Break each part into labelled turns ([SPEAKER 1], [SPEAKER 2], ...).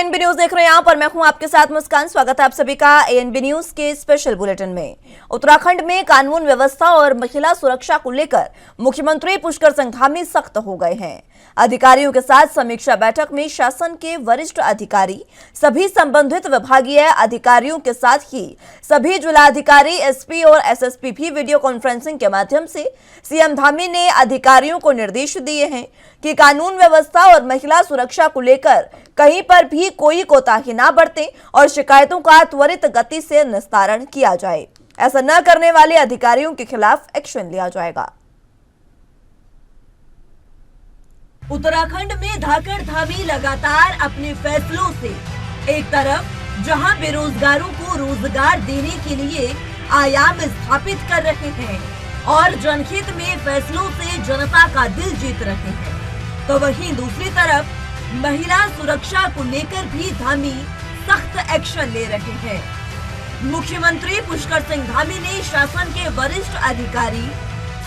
[SPEAKER 1] ANB news देख रहे हैं आप और मैं हूं आपके साथ मुस्कान। स्वागत है आप सभी का एएनबी न्यूज के स्पेशल बुलेटिन में। उत्तराखंड में कानून व्यवस्था और महिला सुरक्षा को लेकर मुख्यमंत्री पुष्कर सिंह धामी सख्त हो गए हैं। अधिकारियों के साथ समीक्षा बैठक में शासन के वरिष्ठ अधिकारी, सभी संबंधित विभागीय अधिकारियों के साथ ही सभी जिलाधिकारी, एसपी और एसएसपी भी वीडियो कॉन्फ्रेंसिंग के माध्यम से सीएम धामी ने अधिकारियों को निर्देश दिए हैं कि कानून व्यवस्था और महिला सुरक्षा को लेकर कहीं पर भी कोई कोताही ना बरतें और शिकायतों का त्वरित गति से निस्तारण किया जाए। ऐसा न करने वाले अधिकारियों के खिलाफ एक्शन लिया जाएगा।
[SPEAKER 2] उत्तराखंड में धाकड़ धामी लगातार अपने फैसलों से एक तरफ जहां बेरोजगारों को रोजगार देने के लिए आयाम स्थापित कर रहे हैं और जनहित में फैसलों से जनता का दिल जीत रहे हैं, तो वहीं दूसरी तरफ महिला सुरक्षा को लेकर भी धामी सख्त एक्शन ले रहे हैं। मुख्यमंत्री पुष्कर सिंह धामी ने शासन के वरिष्ठ अधिकारी,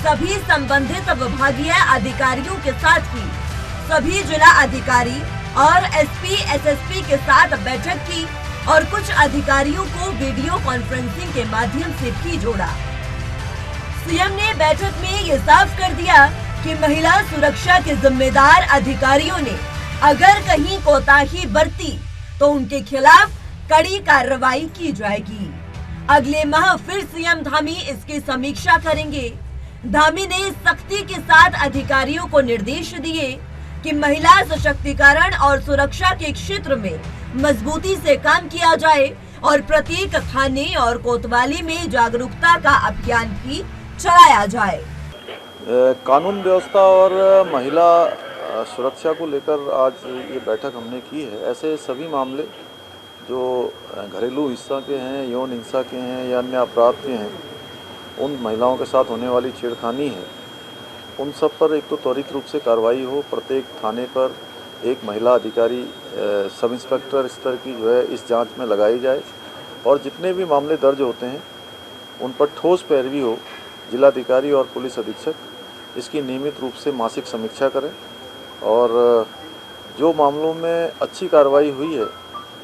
[SPEAKER 2] सभी संबंधित विभागीय अधिकारियों के साथ ही सभी जिला अधिकारी और एसपी, एसएसपी के साथ बैठक की और कुछ अधिकारियों को वीडियो कॉन्फ्रेंसिंग के माध्यम से भी जोड़ा। सीएम ने बैठक में ये साफ कर दिया कि महिला सुरक्षा के जिम्मेदार अधिकारियों ने अगर कहीं कोताही बरती तो उनके खिलाफ कड़ी कार्रवाई की जाएगी। अगले माह फिर सीएम धामी इसकी समीक्षा करेंगे। धामी ने सख्ती के साथ अधिकारियों को निर्देश दिए कि महिला सशक्तिकरण और सुरक्षा के क्षेत्र में मजबूती से काम किया जाए और प्रत्येक थाने और कोतवाली में जागरूकता का अभियान भी चलाया जाए।
[SPEAKER 3] कानून व्यवस्था और महिला सुरक्षा को लेकर आज ये बैठक हमने की है। ऐसे सभी मामले जो घरेलू हिंसा के हैं, यौन हिंसा के हैं या अन्य अपराध के हैं, उन महिलाओं के साथ होने वाली छेड़खानी है, उन सब पर एक तो त्वरित रूप से कार्रवाई हो। प्रत्येक थाने पर एक महिला अधिकारी, सब इंस्पेक्टर स्तर की जो है इस जांच में लगाई जाए और जितने भी मामले दर्ज होते हैं उन पर ठोस पैरवी हो। जिलाधिकारी और पुलिस अधीक्षक इसकी नियमित रूप से मासिक समीक्षा करें और जो मामलों में अच्छी कार्रवाई हुई है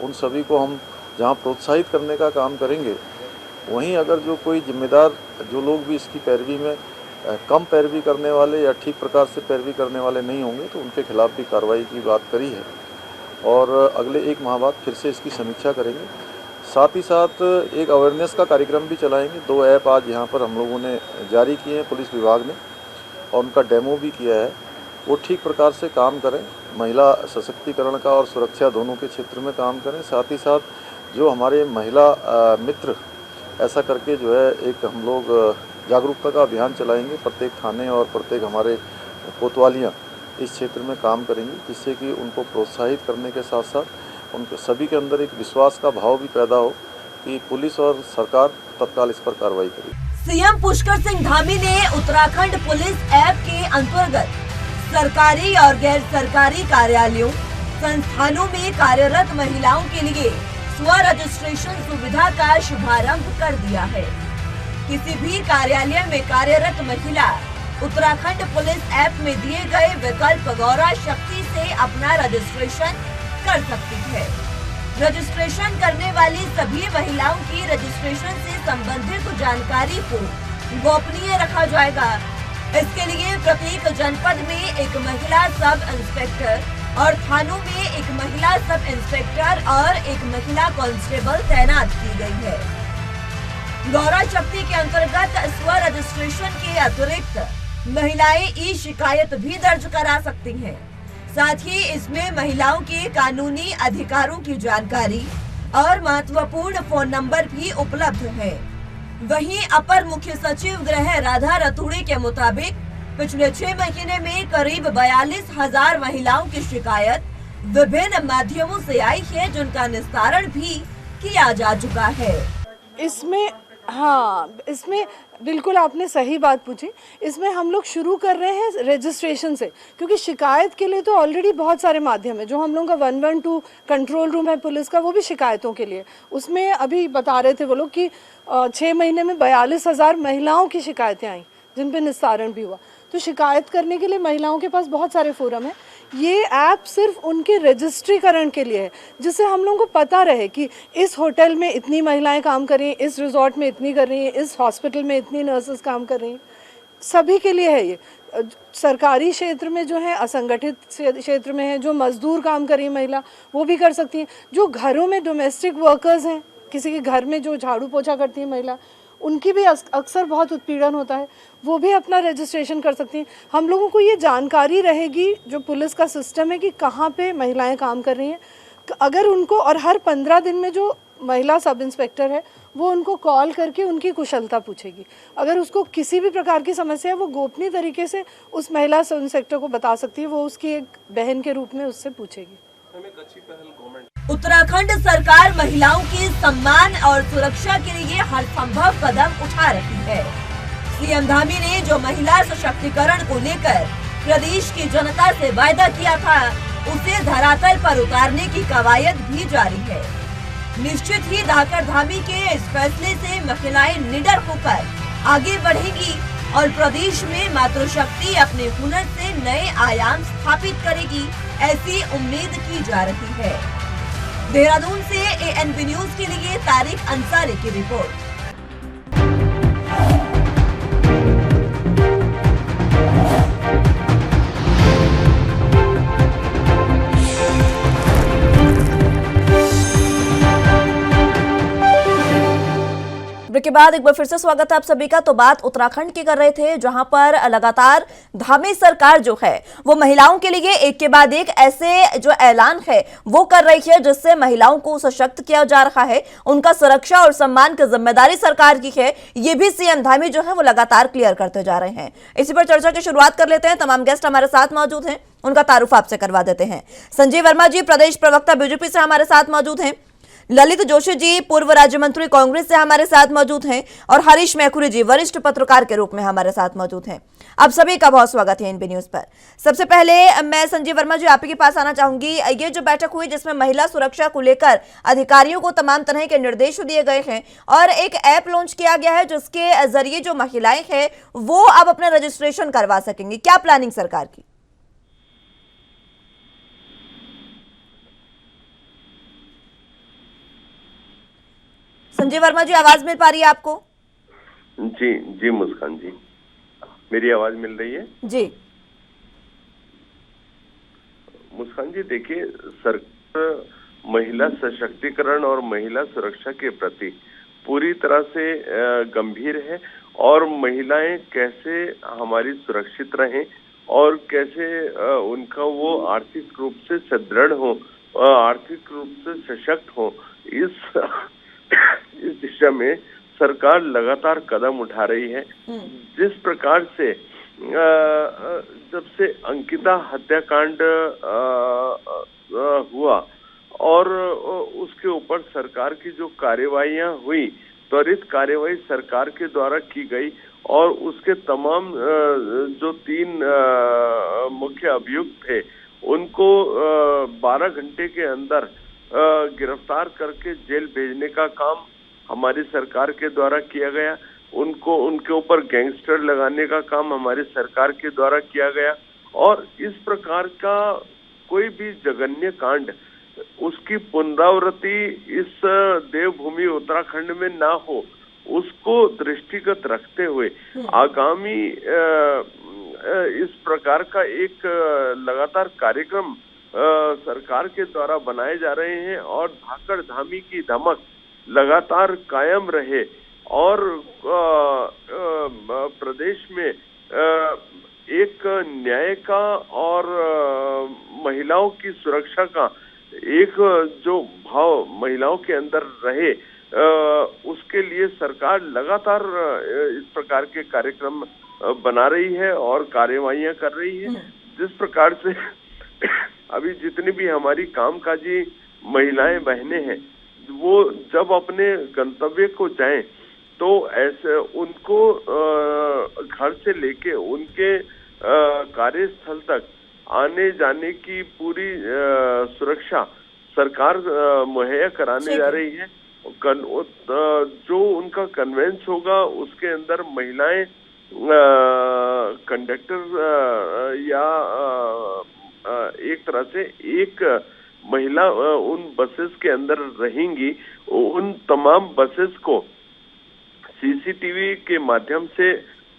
[SPEAKER 3] उन सभी को हम जहां प्रोत्साहित करने का काम करेंगे, वहीं अगर जो कोई जिम्मेदार जो लोग भी इसकी पैरवी में कम पैरवी करने वाले या ठीक प्रकार से पैरवी करने वाले नहीं होंगे तो उनके खिलाफ भी कार्रवाई की बात करी है और अगले एक माह बाद फिर से इसकी समीक्षा करेंगे। साथ ही साथ एक अवेयरनेस का कार्यक्रम भी चलाएंगे। 2 ऐप आज यहाँ पर हम लोगों ने जारी किए हैं पुलिस विभाग ने और उनका डेमो भी किया है। वो ठीक प्रकार से काम करें, महिला सशक्तिकरण का और सुरक्षा दोनों के क्षेत्र में काम करें। साथ ही साथ जो हमारे महिला मित्र ऐसा करके जो है एक हम लोग जागरूकता का अभियान चलाएंगे। प्रत्येक थाने और प्रत्येक हमारे कोतवालियाँ इस क्षेत्र में काम करेंगी, जिससे कि उनको प्रोत्साहित करने के साथ साथ उनको सभी के अंदर एक विश्वास का भाव भी पैदा हो कि पुलिस और सरकार तत्काल इस पर कार्रवाई करेगी।
[SPEAKER 2] सीएम पुष्कर सिंह धामी ने उत्तराखंड पुलिस ऐप के अंतर्गत सरकारी और गैर सरकारी कार्यालयों, संस्थानों में कार्यरत महिलाओं के लिए स्व रजिस्ट्रेशन सुविधा का शुभारंभ कर दिया है। किसी भी कार्यालय में कार्यरत महिला उत्तराखंड पुलिस ऐप में दिए गए विकल्प गौरा शक्ति से अपना रजिस्ट्रेशन कर सकती है। रजिस्ट्रेशन करने वाली सभी महिलाओं की रजिस्ट्रेशन से संबंधित जानकारी को गोपनीय रखा जाएगा। इसके लिए प्रत्येक जनपद में एक महिला सब इंस्पेक्टर और थानों में एक महिला सब इंस्पेक्टर और एक महिला कांस्टेबल तैनात की गई है। गौरा शक्ति के अंतर्गत स्व रजिस्ट्रेशन के अतिरिक्त महिलाएं ई शिकायत भी दर्ज करा सकती हैं। साथ ही इसमें महिलाओं के कानूनी अधिकारों की जानकारी और महत्वपूर्ण फोन नंबर भी उपलब्ध है। वहीं अपर मुख्य सचिव गृह राधा रतूड़ी के मुताबिक पिछले 6 महीने में करीब 42,000 महिलाओं की शिकायत विभिन्न माध्यमों से आई है, जिनका निस्तारण भी किया जा चुका है।
[SPEAKER 4] इसमें बिल्कुल आपने सही बात पूछी। इसमें हम लोग शुरू कर रहे हैं रजिस्ट्रेशन से, क्योंकि शिकायत के लिए तो ऑलरेडी बहुत सारे माध्यम है। जो हम लोगों का 112 कंट्रोल रूम है पुलिस का, वो भी शिकायतों के लिए। उसमें अभी बता रहे थे वो लोग कि 6 महीने में 42,000 महिलाओं की शिकायतें आई, जिन पे निस्तारण भी हुआ। तो शिकायत करने के लिए महिलाओं के पास बहुत सारे फोरम हैं। ये ऐप सिर्फ उनके रजिस्ट्रीकरण के लिए है, जिससे हम लोगों को पता रहे कि इस होटल में इतनी महिलाएं काम कर रही हैं, इस रिजॉर्ट में इतनी कर रही हैं, इस हॉस्पिटल में इतनी नर्सेस काम कर रही हैं। सभी के लिए है ये। सरकारी क्षेत्र में जो है, असंगठित क्षेत्र में है, जो मजदूर काम कर रही है महिला, वो भी कर सकती हैं। जो घरों में डोमेस्टिक वर्कर्स हैं, किसी के घर में जो झाड़ू पोछा करती है महिला, उनकी भी अक्सर बहुत उत्पीड़न होता है, वो भी अपना रजिस्ट्रेशन कर सकती हैं। हम लोगों को ये जानकारी रहेगी, जो पुलिस का सिस्टम है, कि कहाँ पे महिलाएं काम कर रही हैं। अगर उनको, और हर 15 दिन में जो महिला सब इंस्पेक्टर है वो उनको कॉल करके उनकी कुशलता पूछेगी। अगर उसको किसी भी प्रकार की समस्या है, वो गोपनीय तरीके से उस महिला सब इंस्पेक्टर को बता सकती है, वो उसकी एक बहन के रूप में उससे पूछेगी।
[SPEAKER 2] उत्तराखंड सरकार महिलाओं के सम्मान और सुरक्षा के लिए हर संभव कदम उठा रही है। सीएम धामी ने जो महिला सशक्तिकरण को लेकर प्रदेश की जनता से वायदा किया था, उसे धरातल पर उतारने की कवायद भी जारी है। निश्चित ही धाकड़ धामी के इस फैसले से महिलाएं निडर होकर आगे बढ़ेंगी और प्रदेश में मातृशक्ति अपने हुनर से नए आयाम स्थापित करेगी, ऐसी उम्मीद की जा रही है। देहरादून से ANB न्यूज के लिए तारिक अंसारी की रिपोर्ट।
[SPEAKER 1] ब्रेक के बाद एक बार फिर से स्वागत है आप सभी का। तो बात उत्तराखंड की कर रहे थे, जहां पर लगातार धामी सरकार जो है वो महिलाओं के लिए एक के बाद एक ऐसे जो ऐलान है वो कर रही है, जिससे महिलाओं को सशक्त किया जा रहा है। उनका सुरक्षा और सम्मान की जिम्मेदारी सरकार की है, ये भी सीएम धामी जो है वो लगातार क्लियर करते जा रहे हैं। इसी पर चर्चा की शुरुआत कर लेते हैं। तमाम गेस्ट हमारे साथ मौजूद हैं, उनका तारुफ आपसे करवा देते हैं। संजीव वर्मा जी प्रदेश प्रवक्ता बीजेपी से हमारे साथ मौजूद हैं, ललित जोशी जी पूर्व राज्य मंत्री कांग्रेस से हमारे साथ मौजूद हैं, और हरीश मैखुरी जी वरिष्ठ पत्रकार के रूप में हमारे साथ मौजूद हैं। आप सभी का बहुत स्वागत है ANB न्यूज पर। सबसे पहले मैं संजीव वर्मा जी आप के पास आना चाहूंगी। ये जो बैठक हुई जिसमें महिला सुरक्षा को लेकर अधिकारियों को तमाम तरह के निर्देश दिए गए हैं और एक ऐप लॉन्च किया गया है जिसके जरिए जो महिलाएं हैं वो अब अपना रजिस्ट्रेशन करवा सकेंगी, क्या प्लानिंग सरकार की? संजय वर्मा जी आवाज मिल पा रही है आपको?
[SPEAKER 5] जी जी मुस्कान जी, मेरी आवाज मिल रही है
[SPEAKER 1] जी।
[SPEAKER 5] मुस्कान जी, देखिए सरकार महिला सशक्तिकरण और महिला सुरक्षा के प्रति पूरी तरह से गंभीर है, और महिलाएं कैसे हमारी सुरक्षित रहें और कैसे उनका वो आर्थिक रूप से सुदृढ़ हो, आर्थिक रूप से सशक्त हो, इस दिशा में सरकार लगातार कदम उठा रही है। जिस प्रकार से जब से अंकिता हत्याकांड हुआ और उसके ऊपर सरकार की जो कार्यवाहियां हुई, त्वरित कार्यवाही सरकार के द्वारा की गई, और उसके तमाम जो 3 मुख्य अभियुक्त थे उनको 12 घंटे के अंदर गिरफ्तार करके जेल भेजने का काम हमारी सरकार के द्वारा किया गया। उनके ऊपर गैंगस्टर लगाने का काम हमारी सरकार के द्वारा किया गया, और इस प्रकार का कोई भी जघन्य कांड उसकी पुनरावृत्ति इस देवभूमि उत्तराखंड में ना हो, उसको दृष्टिगत रखते हुए आगामी इस प्रकार का एक लगातार कार्यक्रम सरकार के द्वारा बनाए जा रहे हैं, और धाकड़ धामी की धमक लगातार कायम रहे और प्रदेश में एक न्याय का और महिलाओं की सुरक्षा का एक जो भाव महिलाओं के अंदर रहे, उसके लिए सरकार लगातार इस प्रकार के कार्यक्रम बना रही है और कार्यवाहियां कर रही है। जिस प्रकार से अभी जितनी भी हमारी कामकाजी महिलाएं बहनें हैं, वो जब अपने गंतव्य को जाएं तो ऐसे उनको घर से लेके उनके कार्यस्थल तक आने जाने की पूरी सुरक्षा सरकार मुहैया कराने जा रही है। जो उनका कन्वेंस होगा उसके अंदर महिलाएं कंडक्टर या एक तरह से एक महिला उन बसेस के अंदर रहेंगी। उन तमाम बसेस को सीसीटीवी के माध्यम से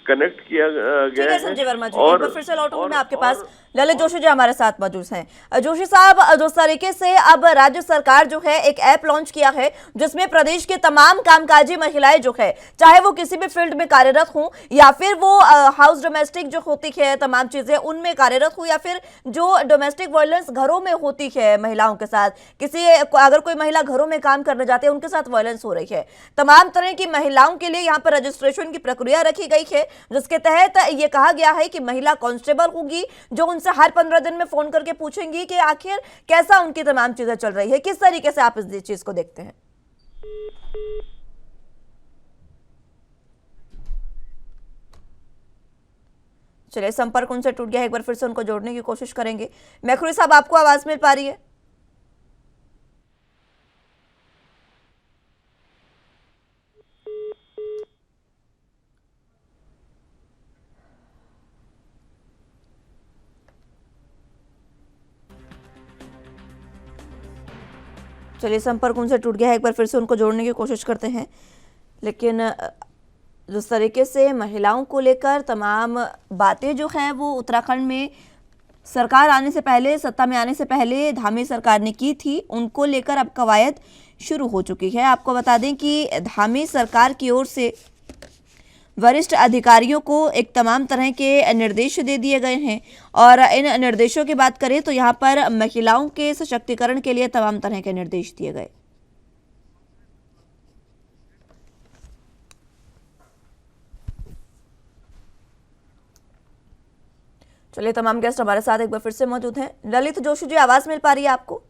[SPEAKER 5] कनेक्ट किया
[SPEAKER 1] ठीक
[SPEAKER 5] गया
[SPEAKER 1] है संजय वर्मा जी,
[SPEAKER 5] और
[SPEAKER 1] एक बार फिर से लौटूंगी मैं आपके पास। ललित जोशी जी हमारे साथ मौजूद हैं। जोशी साहब, जिस तरीके से अब राज्य सरकार जो है एक ऐप लॉन्च किया है जिसमें प्रदेश के तमाम कामकाजी महिलाएं जो है, चाहे वो किसी भी फील्ड में कार्यरत हों या फिर वो हाउस डोमेस्टिक जो होती है तमाम चीजें उनमें कार्यरत हो, या फिर जो डोमेस्टिक वायलेंस घरों में होती है महिलाओं के साथ, किसी अगर कोई महिला घरों में काम करने जाते हैं उनके साथ वायलेंस हो रही है, तमाम तरह की महिलाओं के लिए यहाँ पर रजिस्ट्रेशन की प्रक्रिया रखी गई है, जिसके तहत ये कहा गया है कि महिला कांस्टेबल होगी जो उनसे हर 15 दिन में फोन करके पूछेंगी कि आखिर कैसा उनकी तमाम चीजें चल रही है। किस तरीके से आप इस चीज को देखते हैं? चलिए, संपर्क उनसे टूट गया है, एक बार फिर से उनको जोड़ने की कोशिश करेंगे। मैखुरी साहब, आपको आवाज मिल पा रही है? चलिए, संपर्क उनसे टूट गया है, एक बार फिर से उनको जोड़ने की कोशिश करते हैं। लेकिन जिस तरीके से महिलाओं को लेकर तमाम बातें जो हैं वो उत्तराखंड में सरकार आने से पहले, सत्ता में आने से पहले धामी सरकार ने की थी, उनको लेकर अब कवायद शुरू हो चुकी है। आपको बता दें कि धामी सरकार की ओर से वरिष्ठ अधिकारियों को एक तमाम तरह के निर्देश दे दिए गए हैं, और इन निर्देशों की बात करें तो यहाँ पर महिलाओं के सशक्तिकरण के लिए तमाम तरह के निर्देश दिए गए। चलिए, तमाम गेस्ट हमारे साथ एक बार फिर से मौजूद हैं। ललित जोशी जी, आवाज मिल पा रही है आपको?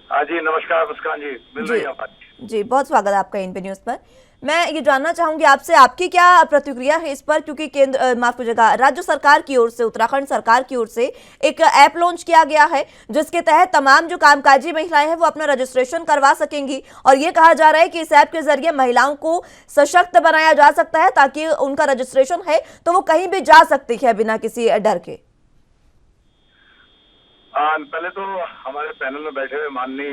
[SPEAKER 6] हाँ जी, नमस्कार मुस्कान जी, मिल रही है आवाज?
[SPEAKER 1] जी, बहुत स्वागत है आपका एनपी न्यूज पर। मैं ये जानना चाहूंगी आपसे, आपकी क्या प्रतिक्रिया है इस पर, क्योंकि माफ कीजिएगा, राज्य सरकार की ओर से, उत्तराखंड सरकार की ओर से एक ऐप लॉन्च किया गया है जिसके तहत तमाम जो कामकाजी महिलाएं हैं वो अपना रजिस्ट्रेशन करवा सकेंगी, और ये कहा जा रहा है कि इस ऐप के जरिए महिलाओं को सशक्त बनाया जा सकता है ताकि उनका रजिस्ट्रेशन है तो वो कहीं भी जा सकती है बिना किसी डर के।
[SPEAKER 6] पहले तो हमारे पैनल में बैठे हुए माननीय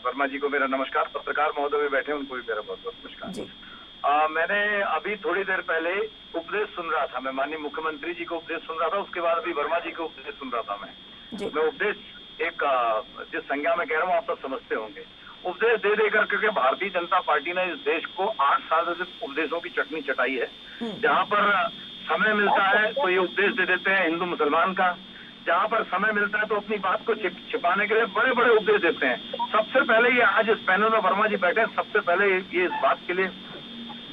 [SPEAKER 6] वर्मा जी को मेरा नमस्कार, पत्रकार महोदय भी बैठे उनको भी मेरा बहुत बहुत नमस्कार। मैंने अभी थोड़ी देर पहले उपदेश सुन रहा था, मैं माननीय मुख्यमंत्री जी को उपदेश सुन रहा था, उसके बाद अभी वर्मा जी को उपदेश सुन रहा था। मैं उपदेश एक जिस संज्ञा में कह रहा हूँ आप सब समझते होंगे, उपदेश दे देकर, क्योंकि भारतीय जनता पार्टी ने इस देश को 8 साल से उपदेशों की चटनी चटाई है। जहाँ पर समय मिलता है तो ये उपदेश दे देते हैं हिंदू मुसलमान का, जहाँ पर समय मिलता है तो अपनी बात को छिपाने के लिए बड़े बड़े उपदेश देते हैं। सबसे पहले ये आज इस पैनल में वर्मा जी बैठे, सबसे पहले ये इस बात के लिए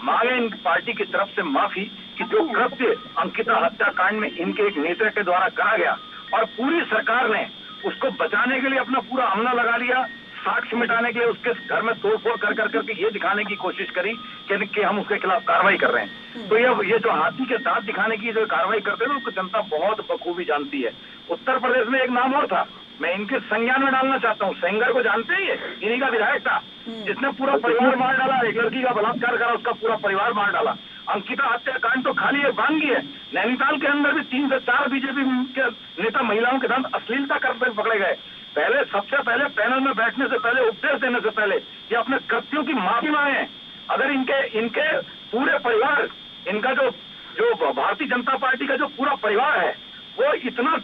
[SPEAKER 6] मांगे इन पार्टी की तरफ से माफी कि जो कृत्य अंकिता हत्याकांड में इनके एक नेता के द्वारा करा गया और पूरी सरकार ने उसको बचाने के लिए अपना पूरा अमला लगा लिया, साक्ष्य मिटाने के लिए उसके घर में तोड़फोड़ कर करके ये दिखाने की कोशिश करी कि हम उसके खिलाफ कार्रवाई कर रहे हैं। तो ये जो हाथी के दांत दिखाने की जो कार्रवाई करते हैं ना, उसको जनता बहुत बखूबी जानती है। उत्तर प्रदेश में एक नाम और था, मैं इनके संज्ञान में डालना चाहता हूँ, सेंगर को जानते हैं, ये इन्हीं का विधायक था जिसने पूरा परिवार मार डाला, एक लड़की का बलात्कार करा, उसका पूरा परिवार मार डाला। अंकिता हत्याकांड तो खाली एक वांगी है, नैनीताल के अंदर भी 3 से 4 बीजेपी के नेता महिलाओं के साथ अश्लीलता करते पकड़े गए। पहले सबसे पहले पैनल में बैठने से पहले, उपदेश देने से पहले ये अपने कृत्यों की माफी मांगे। अगर इनके पूरे परिवार, इनका जो भारतीय जनता पार्टी का जो पूरा परिवार है वो इतना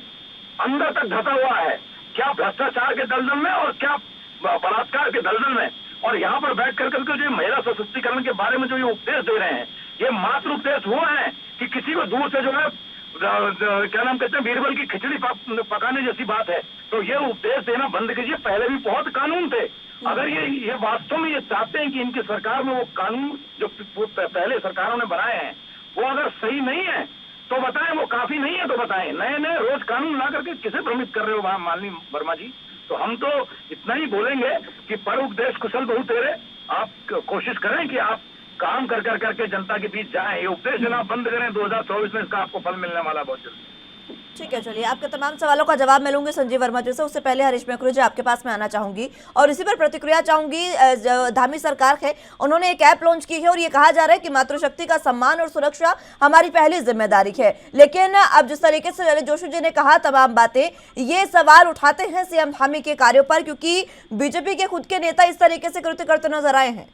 [SPEAKER 6] अंदर तक धसा हुआ है, क्या भ्रष्टाचार के दलदल में और क्या बलात्कार के दलदल में, और यहाँ पर बैठ कर जो महिला सशक्तिकरण के बारे में जो ये उपदेश दे रहे हैं, ये मात्र उपदेश वो है कि किसी को दूर से जो है क्या नाम कहते हैं, बीरबल की खिचड़ी पकाने जैसी बात है। तो ये उपदेश देना बंद कीजिए। पहले भी बहुत कानून थे, अगर ये वास्तव में ये चाहते हैं कि इनकी सरकार में वो कानून जो पहले सरकारों ने बनाए हैं वो अगर सही नहीं है तो बताएं, वो काफी नहीं है तो बताएं। नए नए रोज कानून ला करके किसे भ्रमित कर रहे हो माननीय वर्मा जी? तो हम तो इतना ही बोलेंगे कि पर उपदेश कुशल बहु तेरे, आप कोशिश करें कि आप काम कर करके जनता के बीच जाएं, ये उपदेश देना बंद करें। 2024 में इसका आपको फल मिलने वाला बहुत जल्दी।
[SPEAKER 1] ठीक है, चलिए आपके तमाम सवालों का जवाब मैं लूंगी संजीव वर्मा जी से। उससे पहले हरीश मैकुरी जी आपके पास में आना चाहूंगी और इसी पर प्रतिक्रिया चाहूंगी। धामी सरकार है, उन्होंने एक ऐप लॉन्च की है और ये कहा जा रहा है कि मातृशक्ति का सम्मान और सुरक्षा हमारी पहली जिम्मेदारी है। लेकिन अब जिस तरीके से ललित जोशी जी ने कहा तमाम बातें, ये सवाल उठाते हैं सीएम धामी के कार्यों पर, क्योंकि बीजेपी के खुद के नेता इस तरीके से कृत्य करते नजर आए हैं।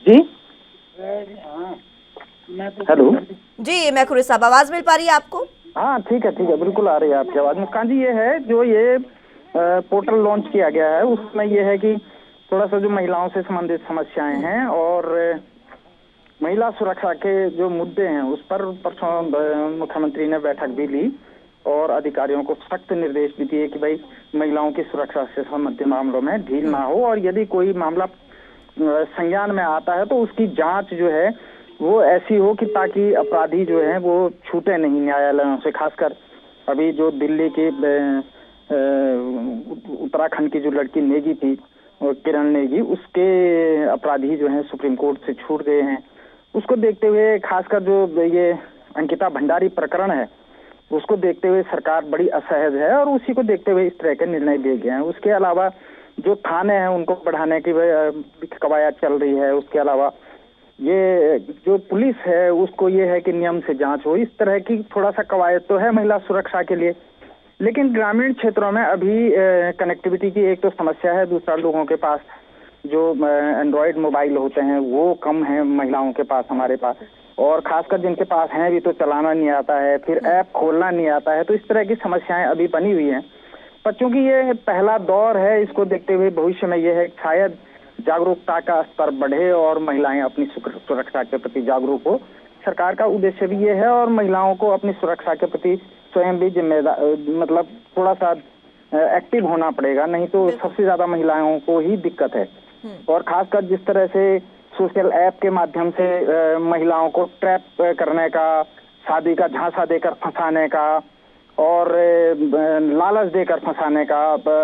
[SPEAKER 7] जी हेलो
[SPEAKER 1] जी मैकुरी साहब, आवाज मिल पा रही है आपको?
[SPEAKER 7] हाँ ठीक है बिल्कुल आ रही है आपकी आवाज। मुस्कान जी, ये है जो ये पोर्टल लॉन्च किया गया है उसमें ये है कि थोड़ा सा जो महिलाओं से संबंधित समस्याएं हैं और महिला सुरक्षा के जो मुद्दे हैं उस पर परसों मुख्यमंत्री ने बैठक भी ली और अधिकारियों को सख्त निर्देश भी दिए कि भाई महिलाओं की सुरक्षा से संबंधित मामलों में ढील ना हो और यदि कोई मामला संज्ञान में आता है तो उसकी जांच जो है वो ऐसी हो कि ताकि अपराधी जो है वो छूटे नहीं न्यायालयों से। खासकर अभी जो दिल्ली की उत्तराखंड की जो लड़की नेगी थी, किरण नेगी, उसके अपराधी जो हैं सुप्रीम कोर्ट से छूट गए हैं। उसको देखते हुए खासकर जो ये अंकिता भंडारी प्रकरण है उसको देखते हुए सरकार बड़ी असहज है और उसी को देखते हुए इस तरह के निर्णय लिए गए हैं। उसके अलावा जो थाने हैं उनको बढ़ाने की कवायद चल रही है। उसके अलावा ये जो पुलिस है उसको ये है कि नियम से जांच हो। इस तरह की थोड़ा सा कवायद तो है महिला सुरक्षा के लिए, लेकिन ग्रामीण क्षेत्रों में अभी कनेक्टिविटी की एक तो समस्या है, दूसरा लोगों के पास जो एंड्रॉयड मोबाइल होते हैं वो कम है महिलाओं के पास, हमारे पास, और खासकर जिनके पास हैं भी तो चलाना नहीं आता है, फिर ऐप खोलना नहीं आता है। तो इस तरह की समस्याएं अभी बनी हुई हैं। पर चूंकि ये पहला दौर है, इसको देखते हुए भविष्य में ये है शायद जागरूकता का स्तर बढ़े और महिलाएं अपनी सुरक्षा के प्रति जागरूक हो। सरकार का उद्देश्य भी ये है और महिलाओं को अपनी सुरक्षा के प्रति स्वयं भी जिम्मेदार, मतलब थोड़ा सा एक्टिव होना पड़ेगा, नहीं तो सबसे ज्यादा महिलाओं को ही दिक्कत है। और खासकर जिस तरह से सोशल ऐप के माध्यम से महिलाओं को ट्रैप करने का, शादी का झांसा देकर फंसाने का और लालच देकर फंसाने का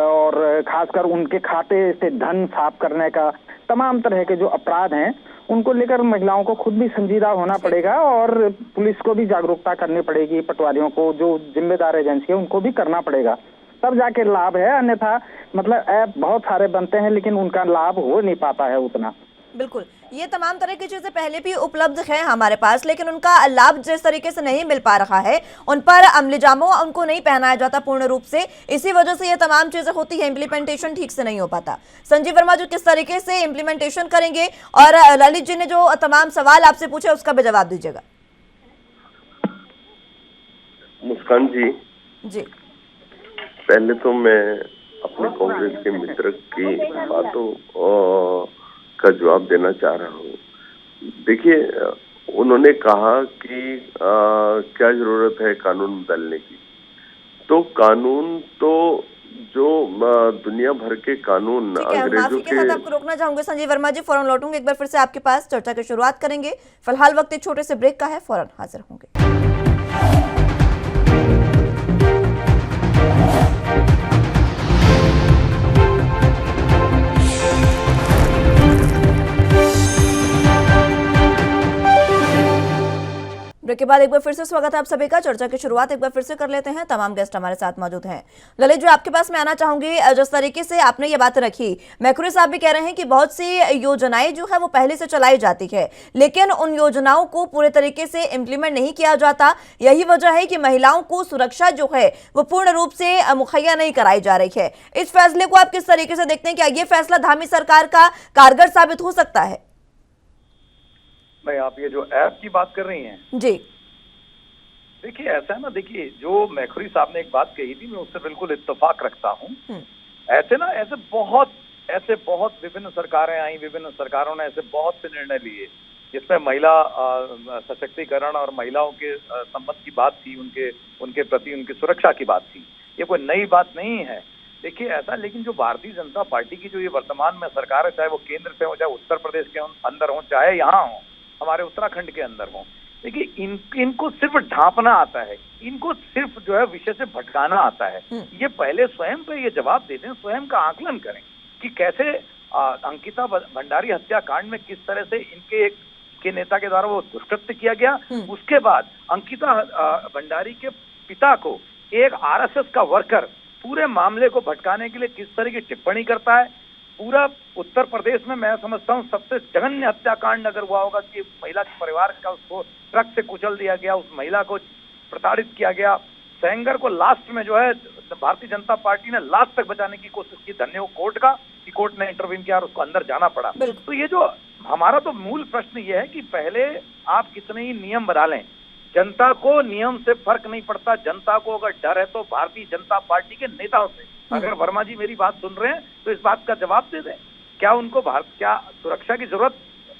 [SPEAKER 7] और खासकर उनके खाते से धन साफ करने का, तमाम तरह के जो अपराध हैं उनको लेकर महिलाओं को खुद भी संजीदा होना पड़ेगा और पुलिस को भी जागरूकता करनी पड़ेगी। पटवारियों को, जो जिम्मेदार एजेंसी है, उनको भी करना पड़ेगा, तब जाके लाभ है। अन्यथा मतलब ऐप बहुत सारे बनते हैं लेकिन उनका लाभ हो नहीं पाता है उतना।
[SPEAKER 1] बिल्कुल, ये तमाम तरह की चीजें पहले भी उपलब्ध हैं हमारे पास, लेकिन उनका लाभ जिस तरीके से नहीं मिल पा रहा है, उन पर अमलीजामों उनको नहीं पहनाया जाता पूर्ण रूप से। इसी वजह से ये तमाम चीजें होती है, इम्प्लीमेंटेशन ठीक से नहीं हो पाता। संजीव वर्मा जी किस तरीके से इम्प्लीमेंटेशन करेंगे, और ललित जी ने जो तमाम सवाल आपसे पूछे उसका भी जवाब दीजिएगा।
[SPEAKER 5] मुस्कान जी,
[SPEAKER 3] पहले तो मैं अपने कांग्रेस के मित्र की बातों का जवाब देना चाह रहा हूँ। देखिए, उन्होंने कहा कि क्या जरूरत है कानून बदलने की। तो कानून तो जो दुनिया भर के कानून अंग्रेजों के
[SPEAKER 1] साथ आपको रोकना चाहूंगे संजीव वर्मा जी, फौरन लौटूंगे एक बार फिर से आपके पास, चर्चा की शुरुआत करेंगे। फिलहाल वक्त एक छोटे से ब्रेक का है, फौरन हाजिर होंगे। ब्रेक के बाद एक बार फिर से स्वागत है आप सभी का। चर्चा की शुरुआत एक बार फिर से कर लेते हैं। तमाम गेस्ट हमारे साथ मौजूद हैं। ललित जी, आपके पास मैं आना चाहूंगी। जिस तरीके से आपने ये बात रखी, मैकुरी साहब भी कह रहे हैं कि बहुत सी योजनाएं जो है वो पहले से चलाई जाती है, लेकिन उन योजनाओं को पूरे तरीके से इम्प्लीमेंट नहीं किया जाता। यही वजह है कि महिलाओं को सुरक्षा जो है वो पूर्ण रूप से मुहैया नहीं कराई जा रही है। इस फैसले को आप किस तरीके से देखते हैं? क्या ये फैसला धामी सरकार का कारगर साबित हो सकता है?
[SPEAKER 6] भाई, आप ये जो ऐप की बात कर रही हैं
[SPEAKER 1] जी,
[SPEAKER 6] देखिए ऐसा है ना, देखिए जो मैकुरी साहब ने एक बात कही थी, मैं उससे बिल्कुल इत्तेफाक रखता हूँ। ऐसे बहुत विभिन्न सरकारें आई, विभिन्न सरकारों ने ऐसे बहुत से निर्णय लिए जिसमें महिला सशक्तिकरण और महिलाओं के संबंध की बात थी, उनके प्रति उनकी सुरक्षा की बात थी। ये कोई नई बात नहीं है। देखिए ऐसा, लेकिन जो भारतीय जनता पार्टी की जो ये वर्तमान में सरकार है, चाहे वो केंद्र से हो, चाहे उत्तर प्रदेश के अंदर हो, चाहे यहाँ हो, हमारे उत्तराखंड के अंदर हो, देखिए इनको सिर्फ ढांपना आता है, इनको सिर्फ जो है विषय से भटकाना आता है। ये पहले स्वयं पे ये जवाब देते हैं, स्वयं का आकलन करें कि कैसे अंकिता भंडारी हत्याकांड में किस तरह से इनके एक के नेता के द्वारा वो दुष्कृत्य किया गया। उसके बाद अंकिता भंडारी के पिता को एक आरएसएस का वर्कर पूरे मामले को भटकाने के लिए किस तरह की टिप्पणी करता है। पूरा उत्तर प्रदेश में मैं समझता हूँ सबसे जघन्य हत्याकांड अगर हुआ होगा कि महिला के परिवार का उसको ट्रक से कुचल दिया गया, उस महिला को प्रताड़ित किया गया। सेंगर को लास्ट में जो है भारतीय जनता पार्टी ने लास्ट तक बचाने की कोशिश की, धन्य हो कोर्ट का कि कोर्ट ने इंटरवीन किया और उसको अंदर जाना पड़ा। तो ये जो हमारा तो मूल प्रश्न ये है कि पहले आप कितने ही नियम बना लें, जनता को नियम से फर्क नहीं पड़ता। जनता को अगर डर है तो भारतीय जनता पार्टी के नेताओं से। अगर वर्मा जी मेरी बात सुन रहे हैं तो इस बात का जवाब दे दें, क्या उनको क्या सुरक्षा की जरूरत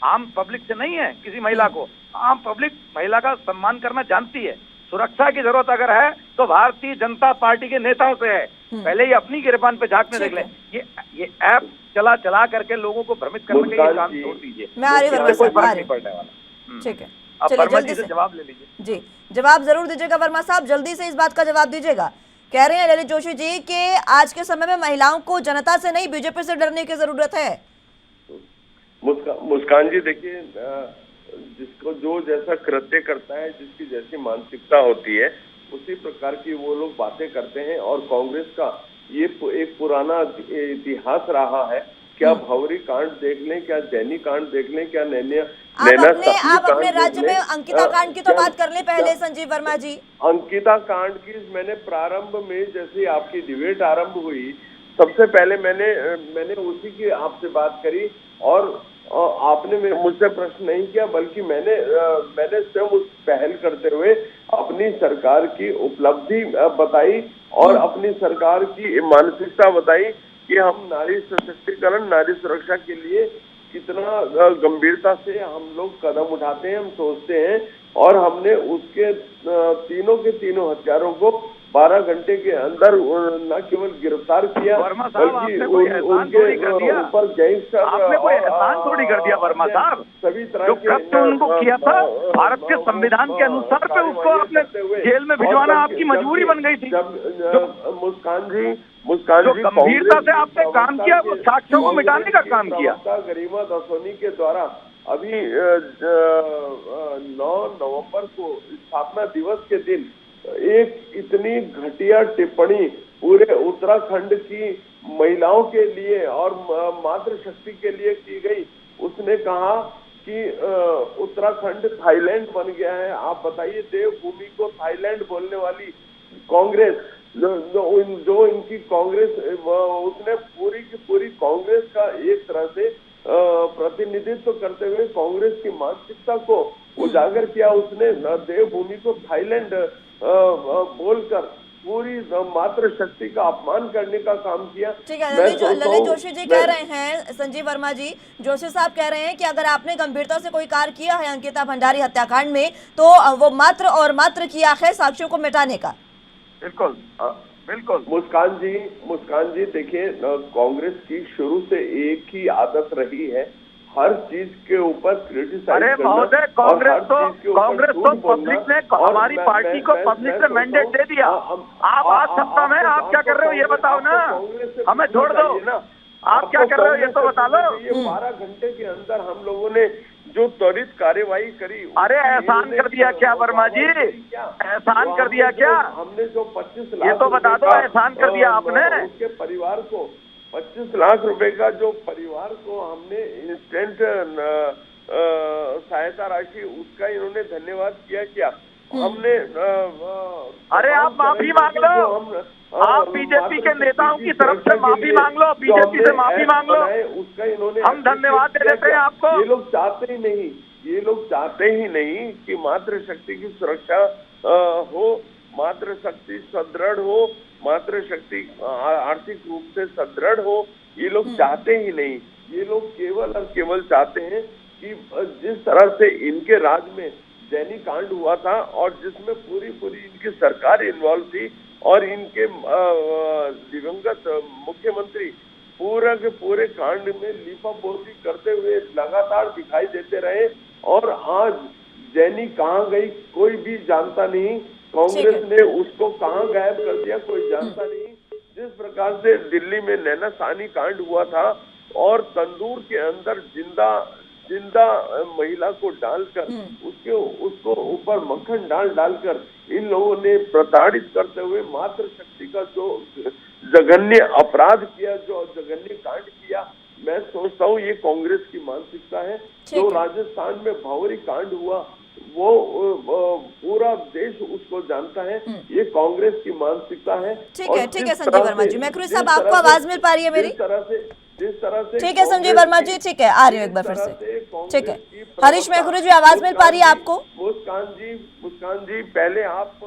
[SPEAKER 6] आम पब्लिक से नहीं है? किसी महिला को आम पब्लिक महिला का सम्मान करना जानती है। सुरक्षा की जरूरत अगर है तो भारतीय जनता पार्टी के नेताओं से है। पहले ही अपनी गिरबान पे झांकने देख लें। ये ऐप चला करके लोगों को भ्रमित करने के लिए काम छोड़ दीजिए।
[SPEAKER 1] मैं आ रही वर्मा साहब, आ रही।
[SPEAKER 6] पड़ने वाला।
[SPEAKER 1] ठीक है,
[SPEAKER 6] अब
[SPEAKER 1] चलिए
[SPEAKER 6] वर्मा
[SPEAKER 1] जल्दी
[SPEAKER 6] जी से जवाब ले लीजिए।
[SPEAKER 1] जी, जवाब जरूर दीजिएगा वर्मा साहब, जल्दी से इस बात का जवाब दीजिएगा। कह रहे हैं ललित जोशी जी कि आज के समय में महिलाओं को जनता से नहीं बीजेपी से डरने की जरूरत है।
[SPEAKER 5] मुस्कान जी देखिए, जिसको जो जैसा कृत्य करता है, जिसकी जैसी मानसिकता होती है, उसी प्रकार की वो लोग बातें करते हैं। और कांग्रेस का ये एक पुराना इतिहास रहा है। क्या भौरी कांड देख लें, क्या जैनी कांड देख लें, क्या
[SPEAKER 1] आप अपने राज्य में अंकिता कांड की तो बात कर ले पहले संजीव वर्मा जी।
[SPEAKER 5] अंकिता कांड की मैंने प्रारंभ में जैसे आपकी डिबेट आरंभ हुई, सबसे पहले मैंने उसी की आपसे बात करी और आपने मुझसे प्रश्न नहीं किया, बल्कि मैंने स्वयं उस पहल करते हुए अपनी सरकार की उपलब्धि बताई और अपनी सरकार की मानसिकता बताई कि हम नारी सशक्तिकरण, नारी सुरक्षा के लिए कितना गंभीरता से हम लोग कदम उठाते हैं, हम सोचते हैं। और हमने उसके तीनों के तीनों हत्यारों को 12 घंटे के अंदर न केवल गिरफ्तार किया, बल्कि उनके ऊपर गैंगस्टर
[SPEAKER 6] आपने कोई एहसान थोड़ी कर दिया वर्मा साहब।
[SPEAKER 5] सभी तरह
[SPEAKER 6] जो कृत्य उनको किया था भारत के संविधान के अनुसार पे उसको आपने जेल में भिजवाना आपकी मजबूरी बन गई थी।
[SPEAKER 5] मुस्कान जी
[SPEAKER 6] जो गंभीरता से आपने काम किया वो साक्ष्यों को मिटाने का काम किया।
[SPEAKER 5] गरिमा दासोनी के द्वारा अभी 9 नवंबर को स्थापना दिवस के दिन एक इतनी घटिया टिप्पणी पूरे उत्तराखंड की महिलाओं के लिए और मातृशक्ति के लिए की गई। उसने कहा कि उत्तराखंड थाईलैंड बन गया है। आप बताइए, देवभूमि को थाईलैंड बोलने वाली कांग्रेस, जो इनकी कांग्रेस, उसने पूरी की पूरी कांग्रेस का एक तरह से प्रतिनिधित्व करते हुए कांग्रेस की मानसिकता को उजागर किया। उसने देवभूमि को थाईलैंड बोलकर पूरी मातृशक्ति का अपमान करने का काम किया। ठीक है,
[SPEAKER 1] ललित जोशी जी कह रहे हैं, संजीव वर्मा जी, जोशी साहब कह रहे हैं कि अगर आपने गंभीरता से कोई कार्य किया है अंकिता भंडारी हत्याकांड में तो वो मात्र और मात्र किया है साक्ष्यों को मिटाने का।
[SPEAKER 5] बिल्कुल बिल्कुल। मुस्कान जी देखिए, कांग्रेस की शुरू से एक ही आदत रही है, हर चीज के ऊपर क्रिटिसाइज
[SPEAKER 6] करना। महोदय, कांग्रेस तो पब्लिक ने हमारी पार्टी को पब्लिक ने मैंडेट दे दिया। आप आज सत्ता में आप क्या कर रहे हो ये बताओ ना, हमें छोड़ दो ना। आप क्या कर रहे हो ये तो बता लो।
[SPEAKER 5] ये 12 घंटे के अंदर हम लोगों ने जो त्वरित कार्यवाही करी।
[SPEAKER 6] अरे एहसान कर दिया क्या वर्मा जी? एहसान कर दिया क्या?
[SPEAKER 5] हमने जो 25 लाख
[SPEAKER 6] ये तो बता दो, एहसान कर दिया आपने?
[SPEAKER 5] उसके परिवार को 25 लाख रुपए का जो परिवार को हमने इंस्टेंट सहायता राशि, उसका इन्होंने धन्यवाद किया क्या? हमने
[SPEAKER 6] अरे आप माफी मांग लो, आप बीजेपी के नेताओं की तरफ से माफी मांग लो, बीजेपी से माफी मांग लो,
[SPEAKER 5] उसका इन्होंने
[SPEAKER 6] हम धन्यवाद दे देते हैं आपको।
[SPEAKER 5] ये लोग चाहते ही नहीं कि मातृशक्ति की सुरक्षा हो, मातृशक्ति सुदृढ़ हो, मातृशक्ति आर्थिक रूप से सुदृढ़ हो। ये लोग चाहते ही नहीं। ये लोग केवल और केवल चाहते हैं कि जिस तरह से इनके राज में जैनी कांड हुआ था और जिसमें पूरी इनकी सरकार इन्वॉल्व थी और इनके दिवंगत मुख्यमंत्री पूरे के पूरे कांड में लीपापोती करते हुए लगातार दिखाई देते रहे। और आज जैनी कहाँ गई कोई भी जानता नहीं, कांग्रेस ने उसको कहाँ गायब कर दिया कोई जानता नहीं। जिस प्रकार से दिल्ली में नैना सानी कांड हुआ था और तंदूर के अंदर जिंदा जिंदा महिला को डालकर उसको ऊपर मक्खन डालकर इन लोगों ने प्रताड़ित करते हुए मातृशक्ति का जो जघन्य अपराध किया, जो जघन्य कांड किया, मैं सोचता हूँ ये कांग्रेस की मानसिकता है। जो राजस्थान में भावरी कांड हुआ वो पूरा देश उसको जानता है, ये कांग्रेस की मानसिकता है।
[SPEAKER 1] ठीक है संजीव वर्मा जी। मैखुरी साहब, आपको आवाज मिल पा रही है मेरी?
[SPEAKER 5] जिस तरह से
[SPEAKER 1] ठीक है संजीव वर्मा जी, ठीक है, आ रही हूँ एक बार फिर से। ठीक है हरीश मैखुरी जी, आवाज मिल पा रही है आपको?
[SPEAKER 5] मुस्कान जी पहले आप।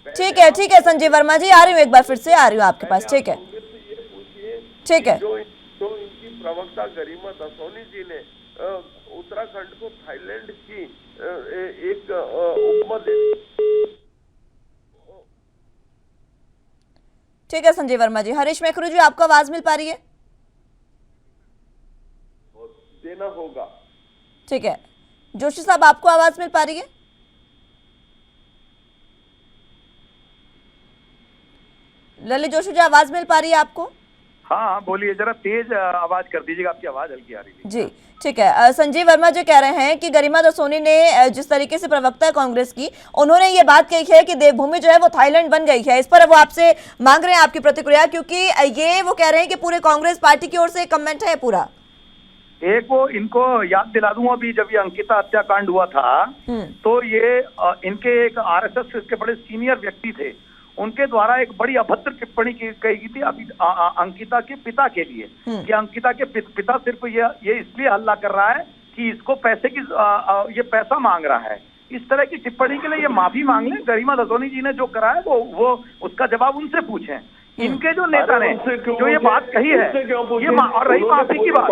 [SPEAKER 1] ठीक है संजीव वर्मा जी, आ रही हूँ एक बार फिर से, आ रही हूँ आपके पास। ठीक है ठीक है।
[SPEAKER 5] जो इनकी प्रवक्ता गरिमा दसोनी जी ने उत्तराखंड को थाईलैंड की एक उपमा
[SPEAKER 1] ठीक है संजीव वर्मा जी। हरीश मैखुरी जी, आपको आवाज मिल पा रही है?
[SPEAKER 5] देना होगा।
[SPEAKER 1] ठीक है जोशी साहब, आपको आवाज मिल पा रही है? ललित जोशी जी, आवाज मिल पा रही है आपको?
[SPEAKER 6] हाँ बोलिए, जरा तेज आवाज कर दीजिएगा, आपकी आवाज हल्की आ रही है।
[SPEAKER 1] जी ठीक है। संजीव वर्मा जी कह रहे हैं कि गरिमा दसोनी ने जिस तरीके से प्रवक्ता है कांग्रेस की, उन्होंने ये बात कही है कि देवभूमि जो है वो थाईलैंड बन गई है। इस पर वो आपसे मांग रहे हैं आपकी प्रतिक्रिया, क्योंकि ये वो कह रहे हैं कि पूरे कांग्रेस पार्टी की ओर से कमेंट है पूरा।
[SPEAKER 6] एक वो इनको याद दिला दूं, अभी जब ये अंकिता हत्याकांड हुआ था तो ये इनके एक आरएसएस के बड़े सीनियर व्यक्ति थे, उनके द्वारा एक बड़ी अभद्र टिप्पणी कही गई थी अभी अंकिता के पिता के लिए कि अंकिता के पिता सिर्फ ये इसलिए हल्ला कर रहा है कि इसको पैसे की ये पैसा मांग रहा है। इस तरह की टिप्पणी के लिए ये माफी मांग लें। गरिमा दसोनी जी ने जो करा है वो उसका जवाब उनसे पूछें। इनके जो नेता ने जो ये बात कही है, ये और रही माफी की बात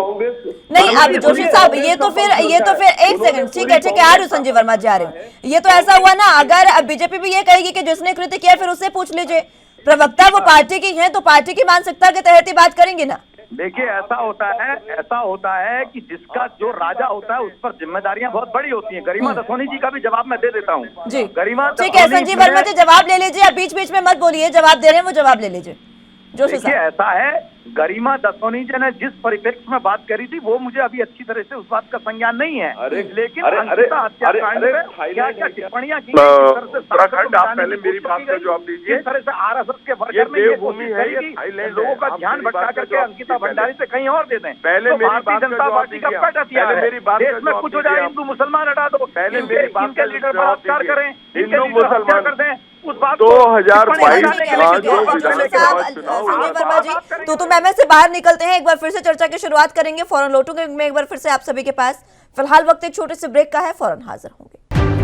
[SPEAKER 1] नहीं। अब जोशी साहब, ये तो फिर एक सेकंड, ठीक है आ रही हूँ संजीव वर्मा जी, आ रही हूँ। ये तो ऐसा हुआ ना, अगर बीजेपी भी ये कहेगी कि जिसने कृत्य किया फिर उससे पूछ लीजिए। प्रवक्ता वो पार्टी की है तो पार्टी की मानसिकता के तहत ही बात करेंगे ना।
[SPEAKER 6] देखिए ऐसा होता है कि जिसका जो राजा होता है उस पर जिम्मेदारियां बहुत बड़ी होती हैं। गरिमा दसोनी जी का भी जवाब मैं दे देता हूँ
[SPEAKER 1] जी।
[SPEAKER 6] गरिमा,
[SPEAKER 1] ठीक है संजीव वर्मा जी, जवाब ले लीजिए, अब बीच बीच में मत बोलिए, जवाब दे रहे हैं वो जवाब ले लीजिए।
[SPEAKER 6] देखिए ऐसा है, गरिमा दसोनी जी ने जिस परिप्रेक्ष्य में बात करी थी वो मुझे अभी अच्छी तरह से उस बात का संज्ञान नहीं है, लेकिन अंकिता हत्याकांड में क्या क्या टिप्पणियां की,
[SPEAKER 5] उत्तराखंड, आप पहले मेरी बात का जवाब दीजिए।
[SPEAKER 6] किस तरह से आरएसएस के वर्कर में ये कोशिश करेगी लोगों का ध्यान भटका करके अंकिता भंडारी से कहीं और दे दें।
[SPEAKER 5] पहले
[SPEAKER 6] भारतीय जनता पार्टी का पट हथियार है, देश में कुछ हो जाए हिंदू मुसलमान हटा दो,
[SPEAKER 5] पहले मेरी बात का
[SPEAKER 6] लीडर बलात्कार करें,
[SPEAKER 5] हिंदू मुसलमान
[SPEAKER 6] कर दें, उस बात
[SPEAKER 5] 2022
[SPEAKER 1] संजीव वर्मा जी, तो मैं से बाहर निकलते हैं, एक बार फिर से चर्चा की शुरुआत करेंगे। फौरन लौटूंगे मैं एक बार फिर से आप सभी के पास। फिलहाल वक्त एक छोटे से ब्रेक का है, फौरन हाजिर होंगे।